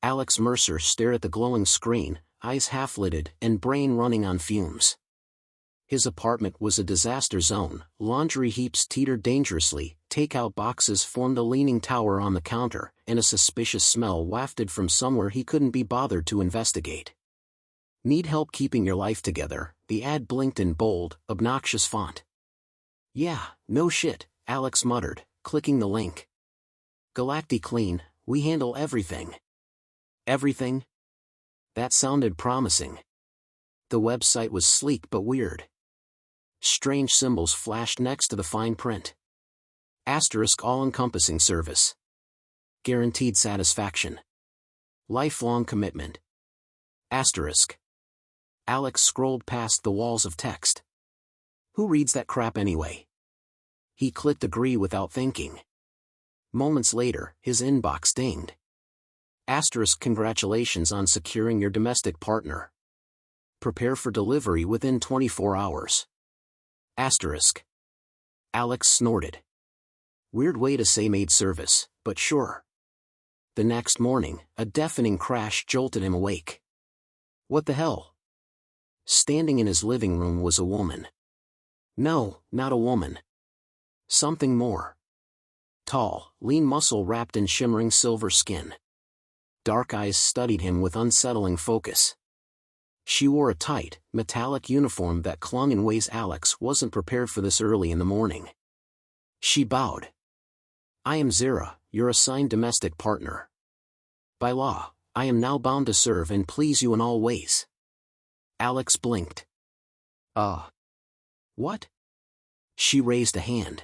Alex Mercer stared at the glowing screen, eyes half-lidded and brain running on fumes. His apartment was a disaster zone, laundry heaps teetered dangerously, takeout boxes formed a leaning tower on the counter, and a suspicious smell wafted from somewhere he couldn't be bothered to investigate. Need help keeping your life together? The ad blinked in bold, obnoxious font. Yeah, no shit, Alex muttered, clicking the link. GalactiClean, we handle everything. Everything? That sounded promising. The website was sleek but weird. Strange symbols flashed next to the fine print. Asterisk all-encompassing service. Guaranteed satisfaction. Lifelong commitment. Asterisk. Alex scrolled past the walls of text. Who reads that crap anyway? He clicked agree without thinking. Moments later, his inbox dinged. Asterisk congratulations on securing your domestic partner. Prepare for delivery within 24 hours. Asterisk. Alex snorted. Weird way to say maid service, but sure. The next morning, a deafening crash jolted him awake. What the hell? Standing in his living room was a woman. No, not a woman. Something more. Tall, lean muscle wrapped in shimmering silver skin. Dark eyes studied him with unsettling focus. She wore a tight, metallic uniform that clung in ways Alex wasn't prepared for this early in the morning. She bowed. I am Zira, your assigned domestic partner. By law, I am now bound to serve and please you in all ways. Alex blinked. What? She raised a hand.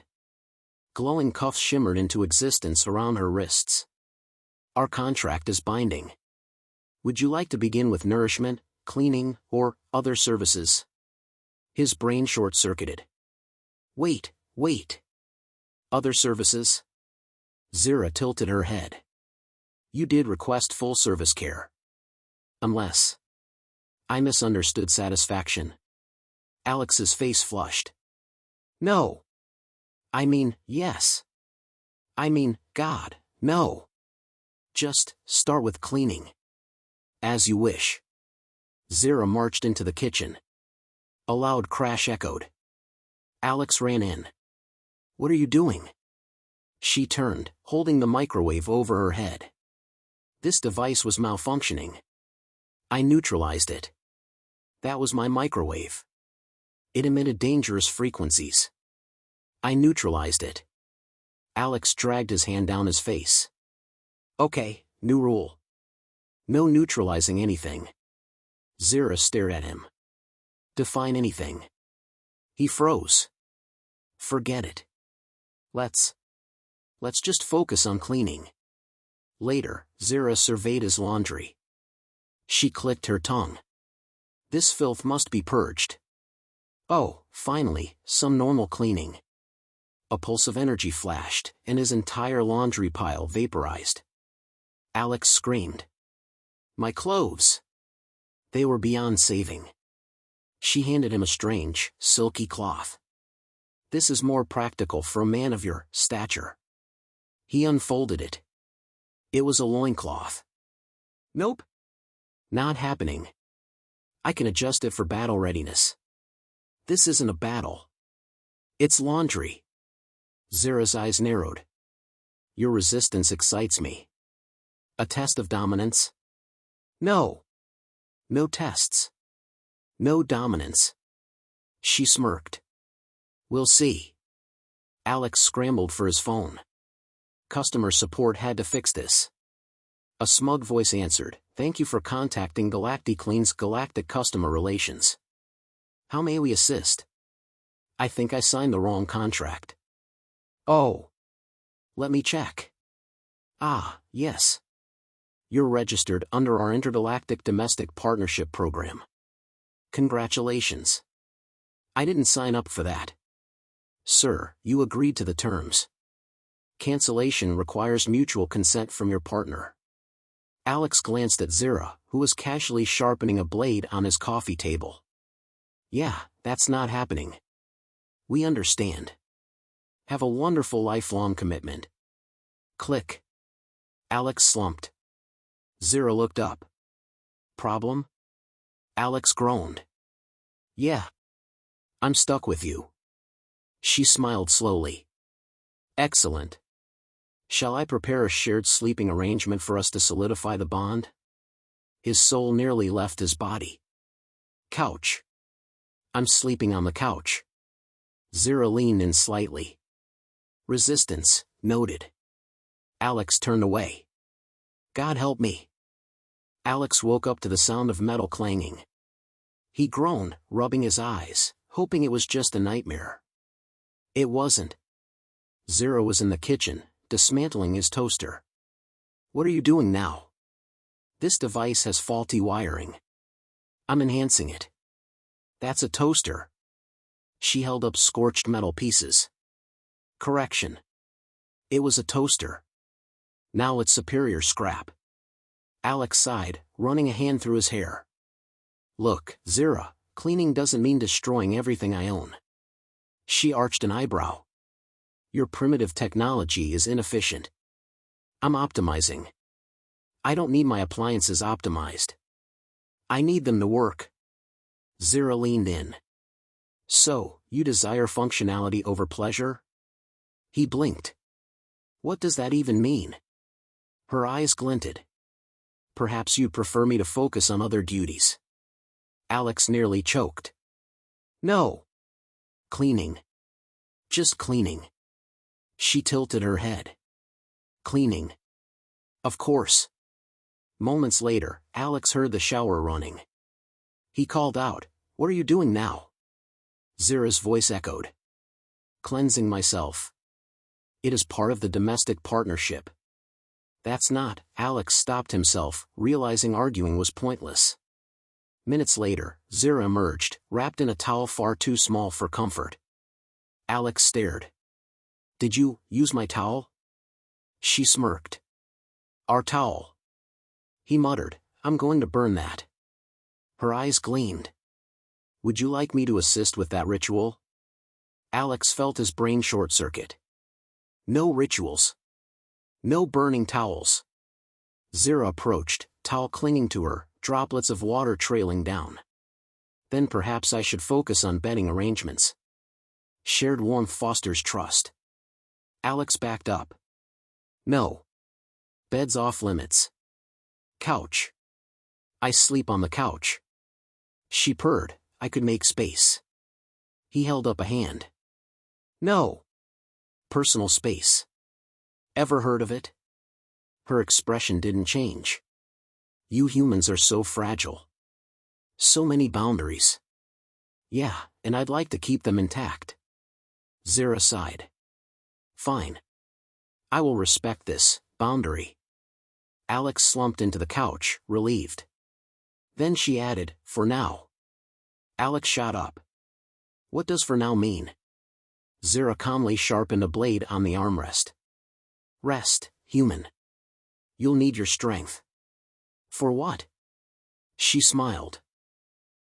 Glowing cuffs shimmered into existence around her wrists. Our contract is binding. Would you like to begin with nourishment, cleaning, or other services? His brain short-circuited. Wait. Other services? Zira tilted her head. You did request full-service care. Unless. I misunderstood satisfaction. Alex's face flushed. No. I mean, yes. I mean, God, no. Just start with cleaning. As you wish. Zira marched into the kitchen. A loud crash echoed. Alex ran in. What are you doing? She turned, holding the microwave over her head. This device was malfunctioning. I neutralized it. That was my microwave. It emitted dangerous frequencies. I neutralized it. Alex dragged his hand down his face. Okay, new rule. No neutralizing anything. Zira stared at him. Define anything. He froze. Forget it. Let's just focus on cleaning. Later, Zira surveyed his laundry. She clicked her tongue. This filth must be purged. Oh, finally, some normal cleaning. A pulse of energy flashed, and his entire laundry pile vaporized. Alex screamed. My clothes! They were beyond saving. She handed him a strange, silky cloth. This is more practical for a man of your stature. He unfolded it. It was a loincloth. Nope. Not happening. I can adjust it for battle readiness. This isn't a battle. It's laundry. Zira's eyes narrowed. Your resistance excites me. A test of dominance? No. No tests. No dominance. She smirked. We'll see. Alex scrambled for his phone. Customer support had to fix this. A smug voice answered, Thank you for contacting GalactiClean's Galactic Customer Relations. How may we assist? I think I signed the wrong contract. Oh. Let me check. Ah, yes. You're registered under our Intergalactic Domestic Partnership Program. Congratulations. I didn't sign up for that. Sir, you agreed to the terms. Cancellation requires mutual consent from your partner. Alex glanced at Zira, who was casually sharpening a blade on his coffee table. Yeah, that's not happening. We understand. Have a wonderful lifelong commitment. Click. Alex slumped. Zira looked up. Problem? Alex groaned. Yeah. I'm stuck with you. She smiled slowly. Excellent. Shall I prepare a shared sleeping arrangement for us to solidify the bond? His soul nearly left his body. Couch. I'm sleeping on the couch. Zira leaned in slightly. Resistance, noted. Alex turned away. God help me. Alex woke up to the sound of metal clanging. He groaned, rubbing his eyes, hoping it was just a nightmare. It wasn't. Zira was in the kitchen, dismantling his toaster. What are you doing now? This device has faulty wiring. I'm enhancing it. That's a toaster. She held up scorched metal pieces. Correction. It was a toaster. Now it's superior scrap. Alex sighed, running a hand through his hair. Look, Zira, cleaning doesn't mean destroying everything I own. She arched an eyebrow. Your primitive technology is inefficient. I'm optimizing. I don't need my appliances optimized. I need them to work. Zira leaned in. So, you desire functionality over pleasure? He blinked. What does that even mean? Her eyes glinted. Perhaps you'd prefer me to focus on other duties. Alex nearly choked. No. Cleaning. Just cleaning. She tilted her head. Cleaning. Of course. Moments later, Alex heard the shower running. He called out, What are you doing now? Zira's voice echoed. Cleansing myself. It is part of the domestic partnership. That's not. Alex stopped himself, realizing arguing was pointless. Minutes later, Zira emerged, wrapped in a towel far too small for comfort. Alex stared. Did you use my towel? She smirked. Our towel. He muttered, I'm going to burn that. Her eyes gleamed. Would you like me to assist with that ritual? Alex felt his brain short-circuit. No rituals. No burning towels. Zira approached, towel clinging to her, droplets of water trailing down. Then perhaps I should focus on bedding arrangements. Shared warmth fosters trust. Alex backed up. No. Bed's off limits. Couch. I sleep on the couch. She purred, I could make space. He held up a hand. No. Personal space. Ever heard of it? Her expression didn't change. You humans are so fragile. So many boundaries. Yeah, and I'd like to keep them intact. Zira sighed. Fine. I will respect this boundary. Alex slumped into the couch, relieved. Then she added, for now. Alex shot up. What does for now mean? Zira calmly sharpened a blade on the armrest. Rest, human. You'll need your strength. For what? She smiled.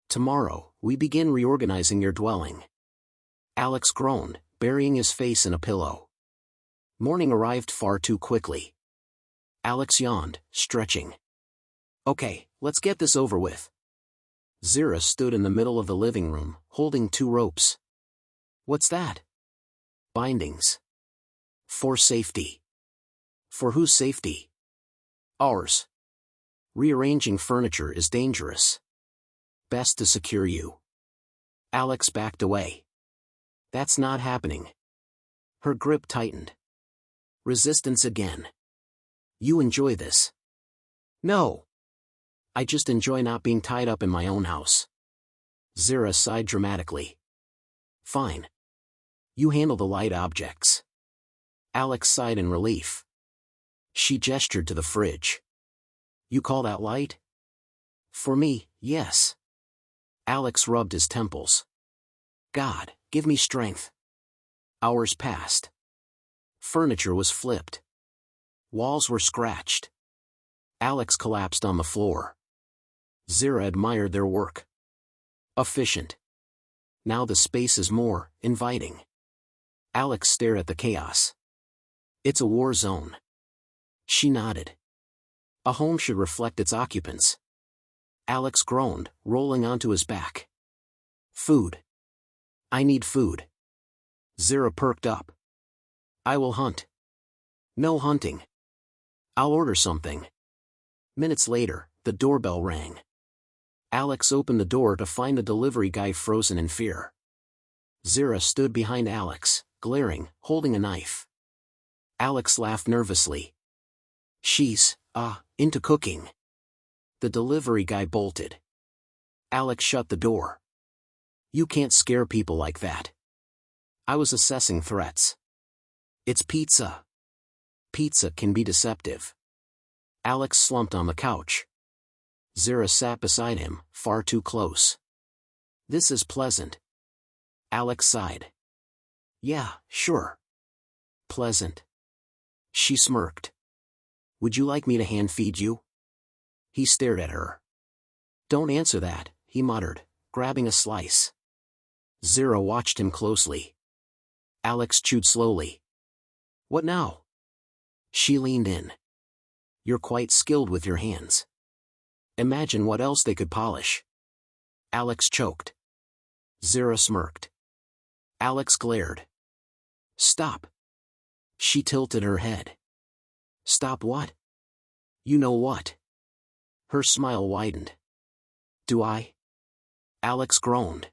Tomorrow, we begin reorganizing your dwelling. Alex groaned, burying his face in a pillow. Morning arrived far too quickly. Alex yawned, stretching. Okay, let's get this over with. Zira stood in the middle of the living room, holding two ropes. What's that? Bindings. For safety. For whose safety? Ours. Rearranging furniture is dangerous. Best to secure you. Alex backed away. That's not happening. Her grip tightened. Resistance again. You enjoy this. No. I just enjoy not being tied up in my own house. Zira sighed dramatically. Fine. You handle the light objects. Alex sighed in relief. She gestured to the fridge. You call that light? For me, yes. Alex rubbed his temples. God, give me strength. Hours passed. Furniture was flipped. Walls were scratched. Alex collapsed on the floor. Zira admired their work. Efficient. Now the space is more inviting. Alex stared at the chaos. It's a war zone. She nodded. A home should reflect its occupants. Alex groaned, rolling onto his back. Food. I need food. Zira perked up. I will hunt. No hunting. I'll order something. Minutes later, the doorbell rang. Alex opened the door to find the delivery guy frozen in fear. Zira stood behind Alex, glaring, holding a knife. Alex laughed nervously. She's, into cooking. The delivery guy bolted. Alex shut the door. You can't scare people like that. I was assessing threats. It's pizza. Pizza can be deceptive. Alex slumped on the couch. Zira sat beside him, far too close. This is pleasant. Alex sighed. Yeah, sure. Pleasant. She smirked. Would you like me to hand feed you? He stared at her. Don't answer that, he muttered, grabbing a slice. Zira watched him closely. Alex chewed slowly. What now? She leaned in. You're quite skilled with your hands. Imagine what else they could polish. Alex choked. Zira smirked. Alex glared. Stop. She tilted her head. Stop what? You know what? Her smile widened. Do I? Alex groaned.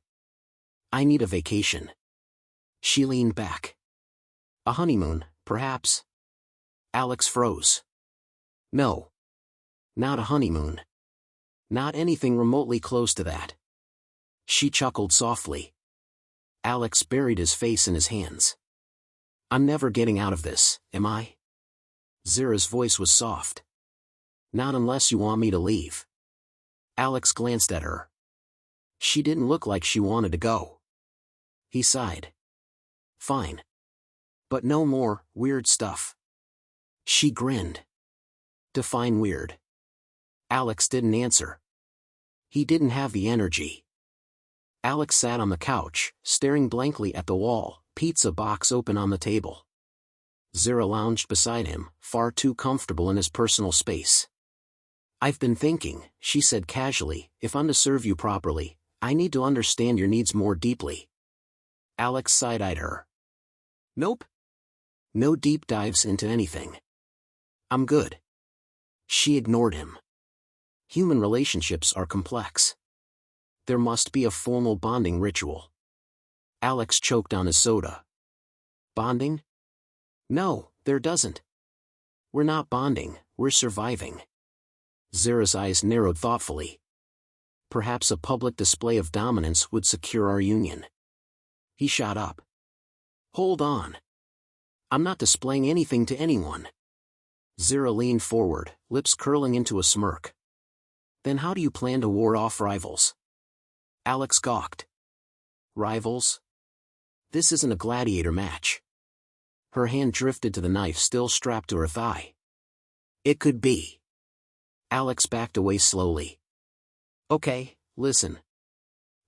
I need a vacation. She leaned back. A honeymoon, perhaps? Alex froze. No. Not a honeymoon. Not anything remotely close to that. She chuckled softly. Alex buried his face in his hands. I'm never getting out of this, am I? Zira's voice was soft. Not unless you want me to leave. Alex glanced at her. She didn't look like she wanted to go. He sighed. Fine. But no more weird stuff. She grinned. Define weird. Alex didn't answer. He didn't have the energy. Alex sat on the couch, staring blankly at the wall, pizza box open on the table. Zira lounged beside him, far too comfortable in his personal space. I've been thinking, she said casually, if I'm to serve you properly, I need to understand your needs more deeply. Alex side-eyed her. Nope. No deep dives into anything. I'm good. She ignored him. Human relationships are complex. There must be a formal bonding ritual. Alex choked on his soda. Bonding? No, there doesn't. We're not bonding, we're surviving. Zira's eyes narrowed thoughtfully. Perhaps a public display of dominance would secure our union. He shot up. Hold on. I'm not displaying anything to anyone. Zira leaned forward, lips curling into a smirk. Then how do you plan to ward off rivals? Alex gawked. Rivals? This isn't a gladiator match. Her hand drifted to the knife still strapped to her thigh. It could be. Alex backed away slowly. Okay, listen.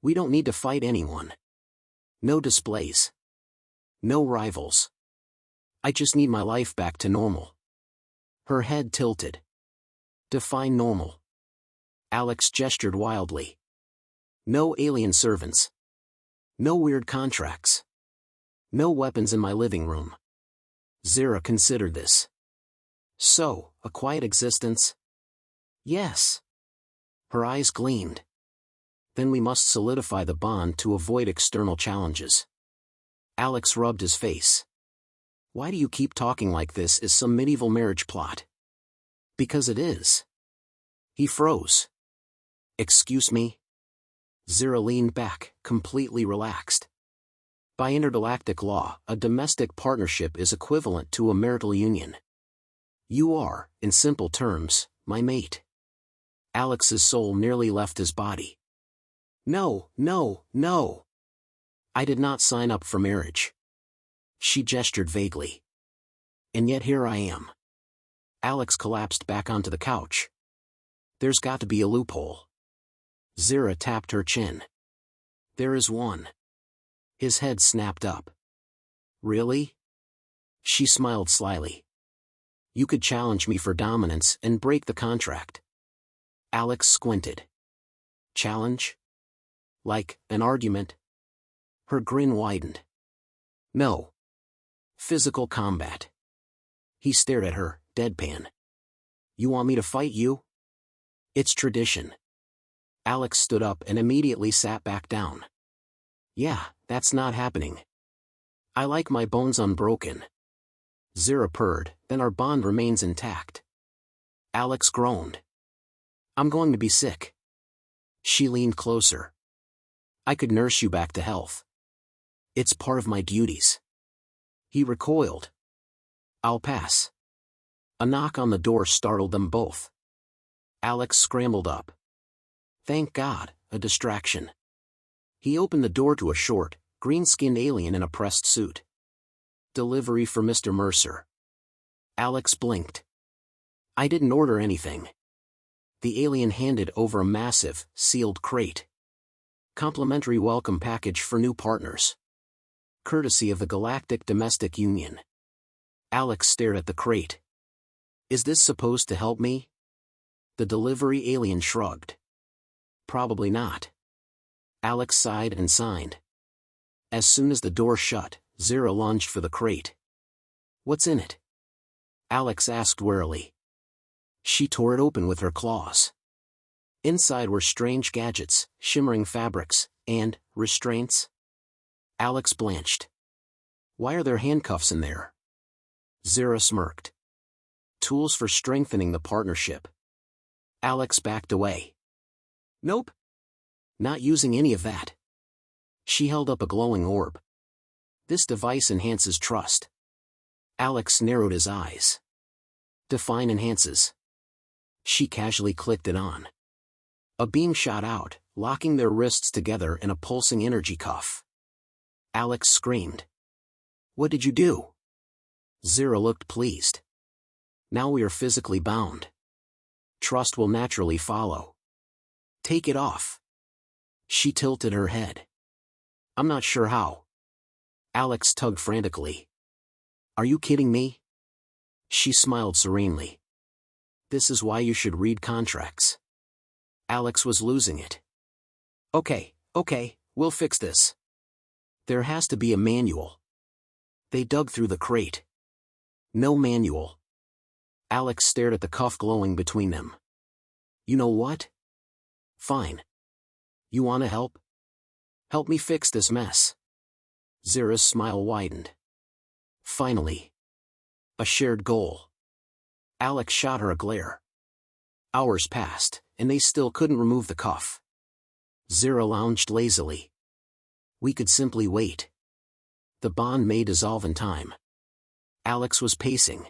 We don't need to fight anyone. No displays. No rivals. I just need my life back to normal. Her head tilted. Define normal. Alex gestured wildly. No alien servants. No weird contracts. No weapons in my living room. Zira considered this. So, a quiet existence? Yes. Her eyes gleamed. Then we must solidify the bond to avoid external challenges. Alex rubbed his face. Why do you keep talking like this is some medieval marriage plot? Because it is. He froze. Excuse me? Zira leaned back, completely relaxed. By intergalactic law, a domestic partnership is equivalent to a marital union. You are, in simple terms, my mate. Alex's soul nearly left his body. No, no, no. I did not sign up for marriage. She gestured vaguely. And yet here I am. Alex collapsed back onto the couch. There's got to be a loophole. Zira tapped her chin. There is one. His head snapped up. Really? She smiled slyly. You could challenge me for dominance and break the contract. Alex squinted. Challenge? Like, an argument? Her grin widened. No. Physical combat. He stared at her, deadpan. You want me to fight you? It's tradition. Alex stood up and immediately sat back down. Yeah, that's not happening. I like my bones unbroken. Zira purred, then our bond remains intact. Alex groaned. I'm going to be sick. She leaned closer. I could nurse you back to health. It's part of my duties. He recoiled. I'll pass. A knock on the door startled them both. Alex scrambled up. Thank God, a distraction. He opened the door to a short, green-skinned alien in a pressed suit. Delivery for Mr. Mercer. Alex blinked. I didn't order anything. The alien handed over a massive, sealed crate. Complimentary welcome package for new partners. Courtesy of the Galactic Domestic Union. Alex stared at the crate. Is this supposed to help me? The delivery alien shrugged. Probably not. Alex sighed and signed. As soon as the door shut, Zira lunged for the crate. What's in it? Alex asked warily. She tore it open with her claws. Inside were strange gadgets, shimmering fabrics, and restraints. Alex blanched. Why are there handcuffs in there? Zira smirked. Tools for strengthening the partnership. Alex backed away. Nope. Not using any of that. She held up a glowing orb. This device enhances trust. Alex narrowed his eyes. Define enhances. She casually clicked it on. A beam shot out, locking their wrists together in a pulsing energy cuff. Alex screamed. What did you do? Zira looked pleased. Now we are physically bound. Trust will naturally follow. Take it off. She tilted her head. I'm not sure how. Alex tugged frantically. Are you kidding me? She smiled serenely. This is why you should read contracts. Alex was losing it. Okay, we'll fix this. There has to be a manual. They dug through the crate. No manual. Alex stared at the cuff glowing between them. You know what? Fine. You want to help? Help me fix this mess. Zira's smile widened. Finally. A shared goal. Alex shot her a glare. Hours passed, and they still couldn't remove the cuff. Zira lounged lazily. We could simply wait. The bond may dissolve in time. Alex was pacing.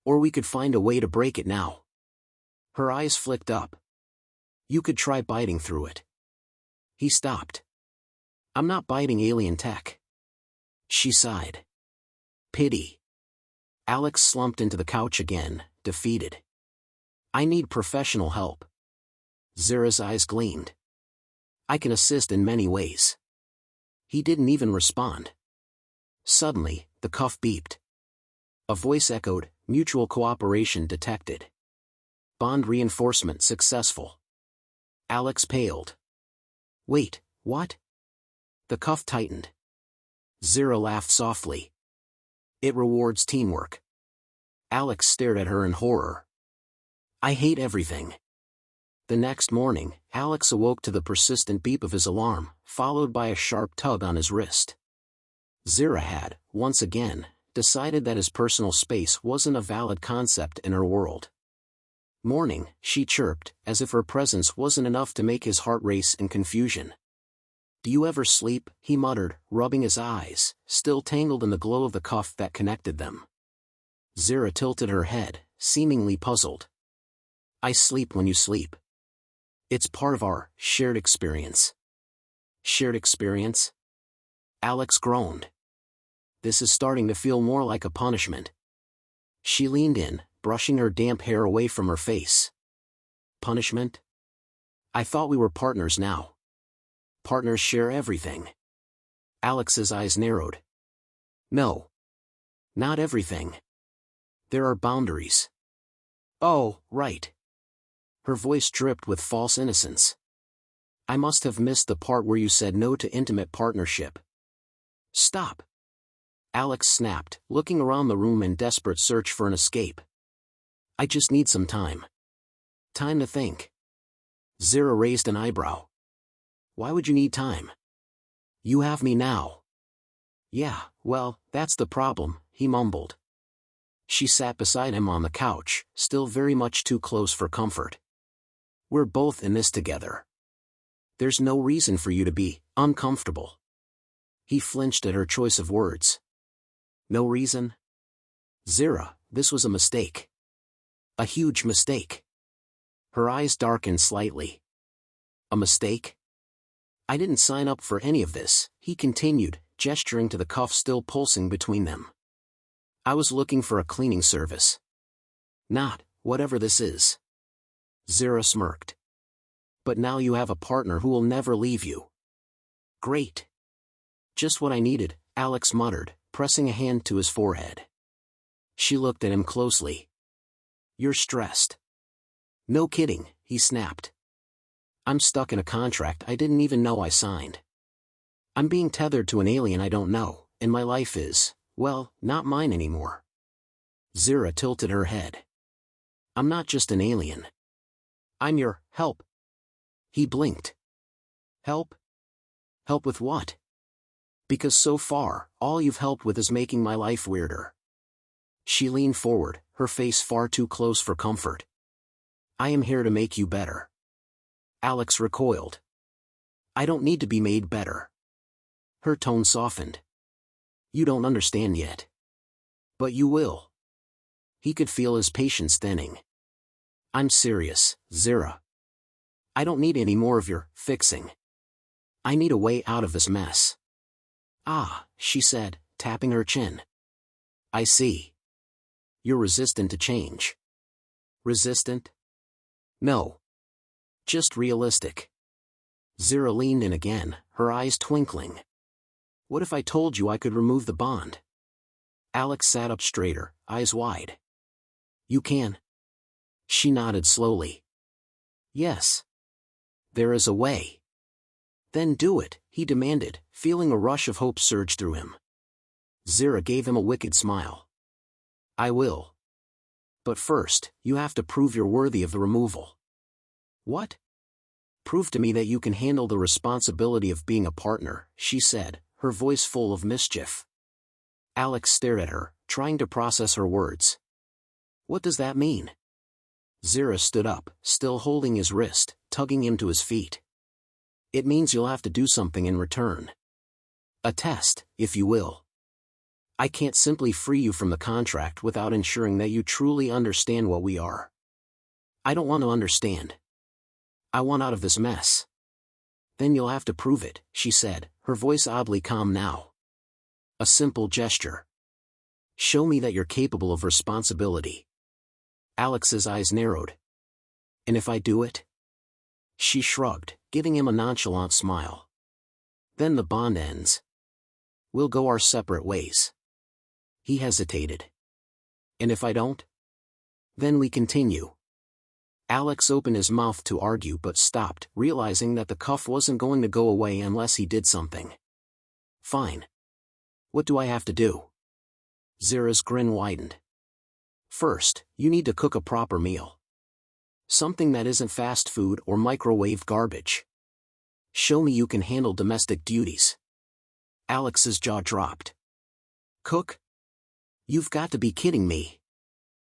Or we could find a way to break it now. Her eyes flicked up. You could try biting through it. He stopped. I'm not biting alien tech. She sighed. Pity. Alex slumped into the couch again, defeated. I need professional help. Zira's eyes gleamed. I can assist in many ways. He didn't even respond. Suddenly, the cuff beeped. A voice echoed, mutual cooperation detected. Bond reinforcement successful. Alex paled. Wait, what? The cuff tightened. Zira laughed softly. It rewards teamwork. Alex stared at her in horror. I hate everything. The next morning, Alex awoke to the persistent beep of his alarm, followed by a sharp tug on his wrist. Zira had, once again, decided that his personal space wasn't a valid concept in her world. Morning, she chirped, as if her presence wasn't enough to make his heart race in confusion. Do you ever sleep? He muttered, rubbing his eyes, still tangled in the glow of the cuff that connected them. Zira tilted her head, seemingly puzzled. I sleep when you sleep. It's part of our shared experience. Shared experience? Alex groaned. This is starting to feel more like a punishment. She leaned in, brushing her damp hair away from her face. Punishment? I thought we were partners now. Partners share everything. Alex's eyes narrowed. No. Not everything. There are boundaries. Oh, right. Her voice dripped with false innocence. I must have missed the part where you said no to intimate partnership. Stop. Alex snapped, looking around the room in desperate search for an escape. I just need some time. Time to think. Zira raised an eyebrow. Why would you need time? You have me now. Yeah, well, that's the problem, he mumbled. She sat beside him on the couch, still very much too close for comfort. We're both in this together. There's no reason for you to be uncomfortable. He flinched at her choice of words. No reason? Zira, this was a mistake. A huge mistake. Her eyes darkened slightly. A mistake? I didn't sign up for any of this, he continued, gesturing to the cuff still pulsing between them. I was looking for a cleaning service. Not, whatever this is. Zira smirked. But now you have a partner who will never leave you. Great. Just what I needed, Alex muttered, pressing a hand to his forehead. She looked at him closely. You're stressed. No kidding, he snapped. I'm stuck in a contract I didn't even know I signed. I'm being tethered to an alien I don't know, and my life is, well, not mine anymore. Zira tilted her head. I'm not just an alien. I'm your help. He blinked. Help? Help with what? Because so far, all you've helped with is making my life weirder. She leaned forward, her face far too close for comfort. I am here to make you better. Alex recoiled. I don't need to be made better. Her tone softened. You don't understand yet. But you will. He could feel his patience thinning. I'm serious, Zira. I don't need any more of your fixing. I need a way out of this mess. Ah, she said, tapping her chin. I see. You're resistant to change. Resistant? No. Just realistic. Zira leaned in again, her eyes twinkling. What if I told you I could remove the bond? Alex sat up straighter, eyes wide. You can? She nodded slowly. Yes. There is a way. Then do it, he demanded, feeling a rush of hope surge through him. Zira gave him a wicked smile. I will. But first, you have to prove you're worthy of the removal. What? Prove to me that you can handle the responsibility of being a partner, she said, her voice full of mischief. Alex stared at her, trying to process her words. What does that mean? Zira stood up, still holding his wrist, tugging him to his feet. It means you'll have to do something in return. A test, if you will. I can't simply free you from the contract without ensuring that you truly understand what we are. I don't want to understand. I want out of this mess. Then you'll have to prove it, she said, her voice oddly calm now. A simple gesture. Show me that you're capable of responsibility. Alex's eyes narrowed. And if I do it? She shrugged, giving him a nonchalant smile. Then the bond ends. We'll go our separate ways. He hesitated. And if I don't? Then we continue. Alex opened his mouth to argue but stopped, realizing that the cuff wasn't going to go away unless he did something. Fine. What do I have to do? Zira's grin widened. First, you need to cook a proper meal. Something that isn't fast food or microwave garbage. Show me you can handle domestic duties. Alex's jaw dropped. Cook? You've got to be kidding me.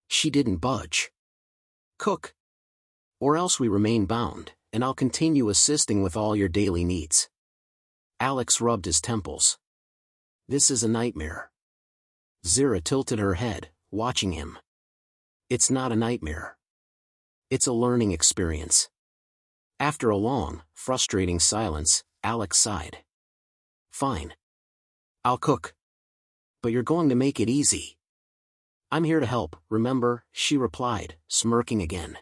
She didn't budge. Cook. Or else we remain bound, and I'll continue assisting with all your daily needs. Alex rubbed his temples. This is a nightmare. Zira tilted her head, watching him. It's not a nightmare. It's a learning experience. After a long, frustrating silence, Alex sighed. Fine. I'll cook. But you're going to make it easy. I'm here to help, remember, she replied, smirking again.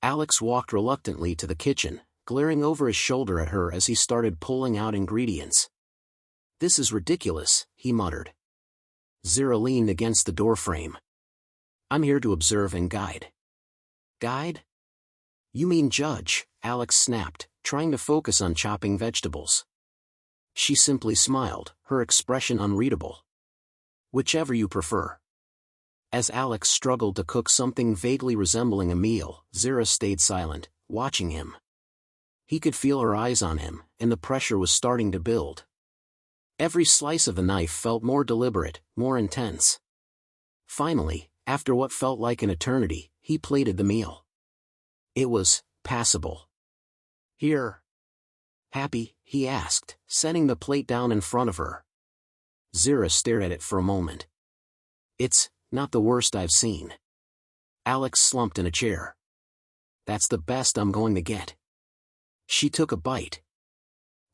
Alex walked reluctantly to the kitchen, glaring over his shoulder at her as he started pulling out ingredients. This is ridiculous, he muttered. Zira leaned against the doorframe. I'm here to observe and guide. Guide? You mean judge, Alex snapped, trying to focus on chopping vegetables. She simply smiled, her expression unreadable. Whichever you prefer. As Alex struggled to cook something vaguely resembling a meal, Zira stayed silent, watching him. He could feel her eyes on him, and the pressure was starting to build. Every slice of the knife felt more deliberate, more intense. Finally, after what felt like an eternity, he plated the meal. It was passable. Here. Happy? He asked, setting the plate down in front of her. Zira stared at it for a moment. It's not the worst I've seen. Alex slumped in a chair. That's the best I'm going to get. She took a bite.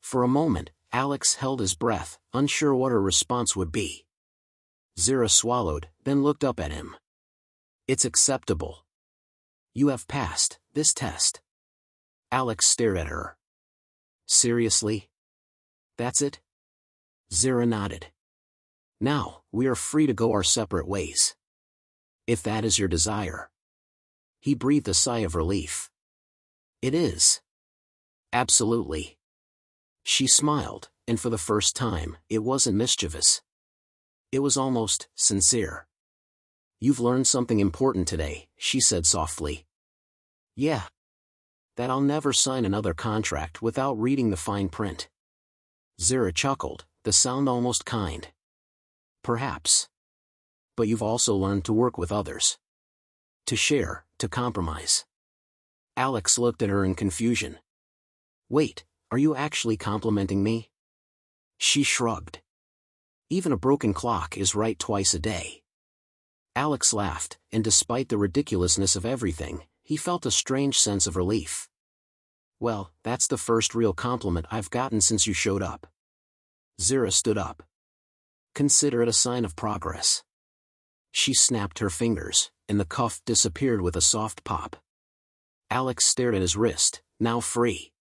For a moment, Alex held his breath, unsure what her response would be. Zira swallowed, then looked up at him. It's acceptable. You have passed this test. Alex stared at her. Seriously? That's it? Zira nodded. Now, we are free to go our separate ways. If that is your desire. He breathed a sigh of relief. It is. Absolutely. She smiled, and for the first time, it wasn't mischievous. It was almost sincere. You've learned something important today, she said softly. Yeah. That I'll never sign another contract without reading the fine print. Zira chuckled, the sound almost kind. Perhaps. But you've also learned to work with others. To share, to compromise. Alex looked at her in confusion. Wait, are you actually complimenting me? She shrugged. Even a broken clock is right twice a day. Alex laughed, and despite the ridiculousness of everything, he felt a strange sense of relief. Well, that's the first real compliment I've gotten since you showed up. Zira stood up. Consider it a sign of progress. She snapped her fingers, and the cuff disappeared with a soft pop. Alex stared at his wrist, now free.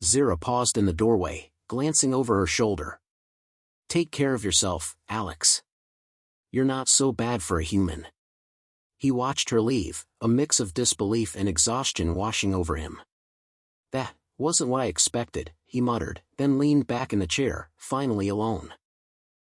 Zira paused in the doorway, glancing over her shoulder. Take care of yourself, Alex. You're not so bad for a human. He watched her leave, a mix of disbelief and exhaustion washing over him. That wasn't what I expected, he muttered, then leaned back in the chair, finally alone.